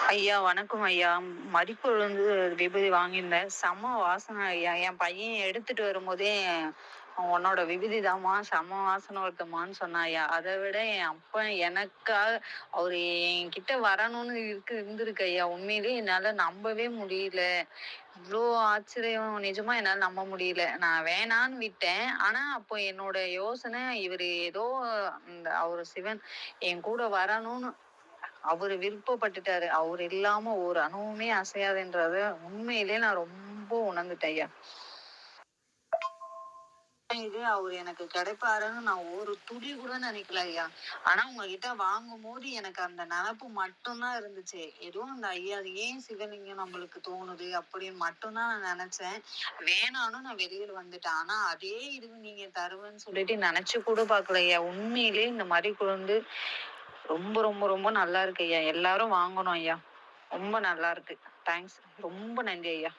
ஐயா வணக்கம் ஐயா. மதிப்புலருந்து விபூதி வாங்கியிருந்தேன். செம்ம வாசனை ஐயா. என் பையன் எடுத்துட்டு வரும்போதே, "உன்னோட விபூதி தாம்மா, செம்ம வாசனை வருதும்மான்னு" சொன்னான் ஐயா. அத விட என் அப்பன் எனக்காக அவரு என்கிட்ட வரணும்னு இருந்திருக்கு ஐயா. உண்மையிலேயே என்னால நம்பவே முடியல. இவ்ளோ ஆச்சரியம் நிஜமா என்னால நம்ப முடியல. நான் வேணான்னு விட்டேன். ஆனா, அப்போ என்னோட யோசனை இவரு ஏதோ அவரு சிவன் என் கூட வரணும்னு அவரு விருப்பப்பட்டுட்டாரு. அவரு இல்லாம ஒரு அணுவுமே அசையாதுன்றத உண்மையிலேயே நான் ரொம்ப உணர்ந்துட்டேன் ஐயா. இது அவரு எனக்கு கிடைப்பாருன்னு நான் ஒரு துளி கூட நினைக்கல ஐயா. ஆனா உங்ககிட்ட வாங்கும்போது எனக்கு அந்த நெனப்பு மட்டும் தான் இருந்துச்சு. ஏதோ அந்த ஐயா அது ஏன் சிவலிங்கம் நம்மளுக்கு தோணுது அப்படின்னு மட்டும் தான் நான் நெனச்சேன். வேணான்னு நான் வெளியில வந்துட்டேன். ஆனா அதே இது நீங்க தருவேன்னு சொல்லிட்டு நெனச்சு கூட பார்க்கல ஐயா. உண்மையிலேயே இந்த மாரி குழந்து ரொம்ப ரொம்ப ரொம்ப நல்லா இருக்கு ஐயா. எல்லாரும் வாங்கணும் ஐயா. ரொம்ப நல்லா இருக்கு. தேங்க்ஸ். ரொம்ப நன்றி ஐயா.